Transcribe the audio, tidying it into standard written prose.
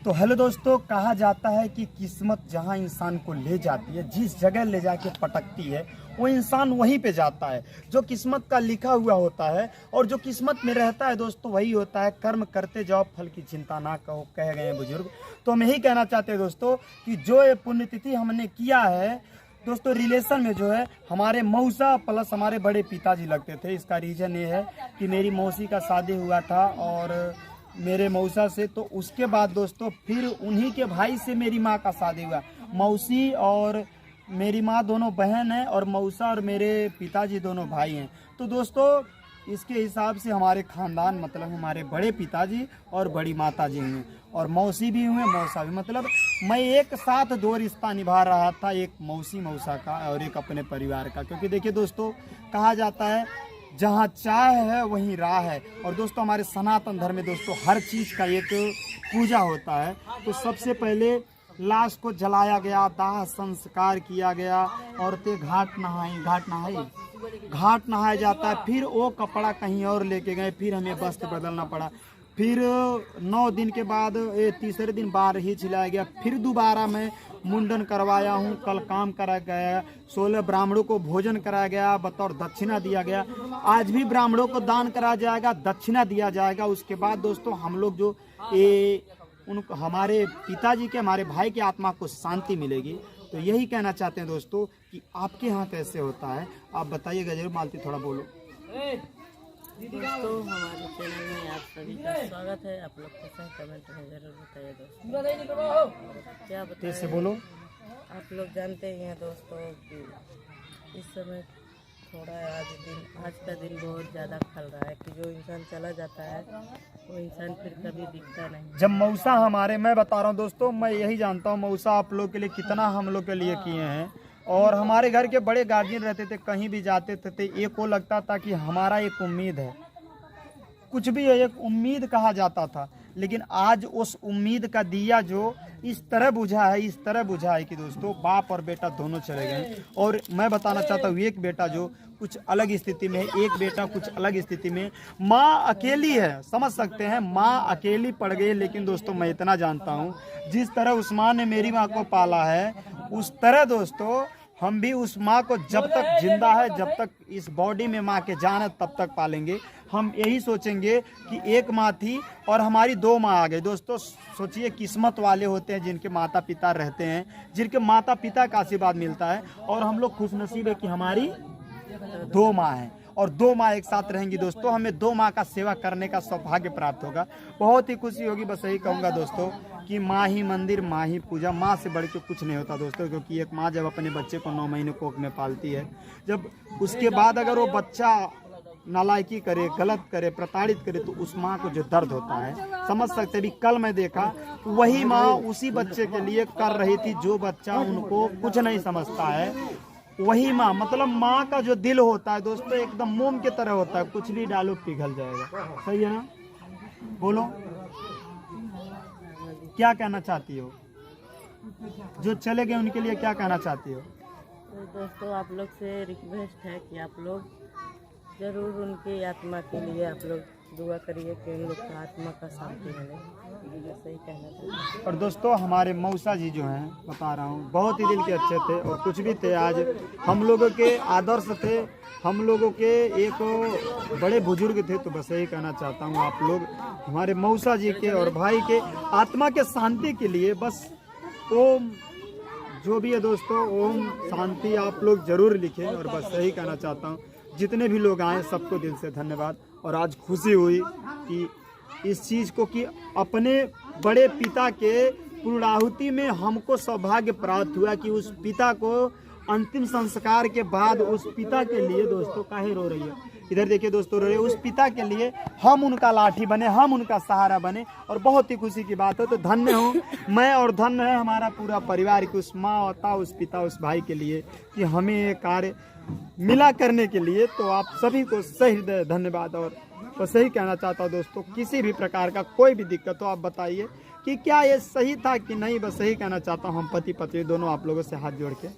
तो हेलो दोस्तों, कहा जाता है कि किस्मत जहां इंसान को ले जाती है, जिस जगह ले जाके पटकती है, वो इंसान वहीं पे जाता है। जो किस्मत का लिखा हुआ होता है और जो किस्मत में रहता है दोस्तों, वही होता है। कर्म करते जाओ, फल की चिंता ना कहो, कह गए हैं बुजुर्ग। तो हम यही कहना चाहते हैं दोस्तों कि जो ये पुण्यतिथि हमने किया है दोस्तों, रिलेशन में जो है हमारे मौसा प्लस हमारे बड़े पिताजी लगते थे। इसका रीज़न ये है कि मेरी मौसी का शादी हुआ था और मेरे मौसा से, तो उसके बाद दोस्तों फिर उन्हीं के भाई से मेरी माँ का शादी हुआ। मौसी और मेरी माँ दोनों बहन हैं और मौसा और मेरे पिताजी दोनों भाई हैं। तो दोस्तों इसके हिसाब से हमारे ख़ानदान मतलब हमारे बड़े पिताजी और बड़ी माता जी हुए और मौसी भी हुए, मौसा भी। मतलब मैं एक साथ दो रिश्ता निभा रहा था, एक मौसी मौसा का और एक अपने परिवार का। क्योंकि देखिए दोस्तों, कहा जाता है जहाँ चाय है वहीं राह है। और दोस्तों हमारे सनातन धर्म में दोस्तों हर चीज़ का एक पूजा होता है। तो सबसे पहले लाश को जलाया गया, दाह संस्कार किया गया, औरतें घाट नहाया जाता है। फिर वो कपड़ा कहीं और लेके गए, फिर हमें वस्त्र बदलना पड़ा। फिर 9 दिन के बाद तीसरे दिन बाहर ही छिलाया गया। फिर दोबारा मैं मुंडन करवाया हूँ, कल काम करा गया, 16 ब्राह्मणों को भोजन कराया गया, बतौर दक्षिणा दिया गया। आज भी ब्राह्मणों को दान करा जाएगा, दक्षिणा दिया जाएगा। उसके बाद दोस्तों हम लोग जो हमारे पिताजी के, हमारे भाई के आत्मा को शांति मिलेगी। तो यही कहना चाहते हैं दोस्तों कि आपके यहाँ कैसे होता है, आप बताइएगा जरूर। मालती थोड़ा बोलो। दोस्तों हमारे चैनल में आप सभी का स्वागत है। आप लोग कैसा है कमेंट में जरूर बताइए दोस्तों। क्या बताइए से बोलो। आप लोग जानते ही हैं दोस्तों कि इस समय थोड़ा आज का दिन बहुत ज़्यादा खल रहा है कि जो इंसान चला जाता है वो इंसान फिर कभी दिखता नहीं। जब मौसा हमारे, मैं बता रहा हूँ दोस्तों, मैं यही जानता हूँ मौसा आप लोग के लिए कितना हम लोग के लिए किए हैं। और हमारे घर के बड़े गार्जियन रहते थे, कहीं भी जाते थे एक को लगता था कि हमारा एक उम्मीद है, कुछ भी एक उम्मीद कहा जाता था। लेकिन आज उस उम्मीद का दिया जो इस तरह बुझा है कि दोस्तों बाप और बेटा दोनों चले गए। और मैं बताना चाहता हूँ, एक बेटा जो कुछ अलग स्थिति में है, एक बेटा कुछ अलग स्थिति में। माँ अकेली है, समझ सकते हैं, माँ अकेली पड़ गई। लेकिन दोस्तों मैं इतना जानता हूँ, जिस तरह उस माँ ने मेरी माँ को पाला है, उस तरह दोस्तों हम भी उस माँ को जब तक जिंदा है, जब तक इस बॉडी में माँ के जान है, तब तक पालेंगे। हम यही सोचेंगे कि एक माँ थी और हमारी 2 माँ आ गई। दोस्तों सोचिए, किस्मत वाले होते हैं जिनके माता पिता रहते हैं, जिनके माता पिता का आशीर्वाद मिलता है। और हम लोग खुशनसीब है कि हमारी 2 माँ हैं और 2 माँ एक साथ रहेंगी। दोस्तों हमें 2 माँ का सेवा करने का सौभाग्य प्राप्त होगा, बहुत ही खुशी होगी। बस यही कहूँगा दोस्तों कि माँ ही मंदिर, माँ ही पूजा, माँ से बढ़ के कुछ नहीं होता दोस्तों। क्योंकि एक माँ जब अपने बच्चे को 9 महीने कोख में पालती है, जब उसके बाद अगर वो बच्चा नालायकी करे, गलत करे, प्रताड़ित करे, तो उस माँ को जो दर्द होता है समझ सकते भी। कल मैं देखा वही माँ उसी बच्चे के लिए कर रही थी जो बच्चा उनको कुछ नहीं समझता है। वही माँ, मतलब माँ का जो दिल होता है दोस्तों एकदम मोम की तरह होता है, कुछ भी डालो पिघल जाएगा। सही है ना? बोलो क्या कहना चाहती हो? जो चले गए उनके लिए क्या कहना चाहती हो? तो दोस्तों आप लोग से रिक्वेस्ट है कि आप लोग जरूर उनकी आत्मा के लिए आप लोग दुआ करिए कि उन लोग का आत्मा का शांति मिले। सही कहना चाहिए। और दोस्तों हमारे मौसा जी जो हैं, बता रहा हूँ, बहुत ही दिल के अच्छे थे और कुछ भी थे। आज हम लोगों के आदर्श थे, हम लोगों के एक बड़े बुजुर्ग थे। तो बस यही कहना चाहता हूँ, आप लोग हमारे मौसा जी के और भाई के आत्मा के शांति के लिए बस ओम जो भी है दोस्तों, ओम शांति आप लोग जरूर लिखें। और बस यही कहना चाहता हूँ, जितने भी लोग आए सबको दिल से धन्यवाद। और आज खुशी हुई कि इस चीज़ को कि अपने बड़े पिता के पूर्णाहुति में हमको सौभाग्य प्राप्त हुआ कि उस पिता को अंतिम संस्कार के बाद उस पिता के लिए दोस्तों काहे रो रही है, इधर देखिए दोस्तों रो रही है, उस पिता के लिए हम उनका लाठी बने, हम उनका सहारा बने। और बहुत ही खुशी की बात है। तो धन्य हूँ मैं और धन्य है हमारा पूरा परिवार कि उस माँ होता, उस पिता, उस भाई के लिए कि हमें ये कार्य मिला करने के लिए। तो आप सभी को सही धन्यवाद। और बस सही कहना चाहता हूँ दोस्तों, किसी भी प्रकार का कोई भी दिक्कत हो आप बताइए कि क्या ये सही था कि नहीं। बस सही कहना चाहता हूँ, हम पति पत्नी दोनों आप लोगों से हाथ जोड़ के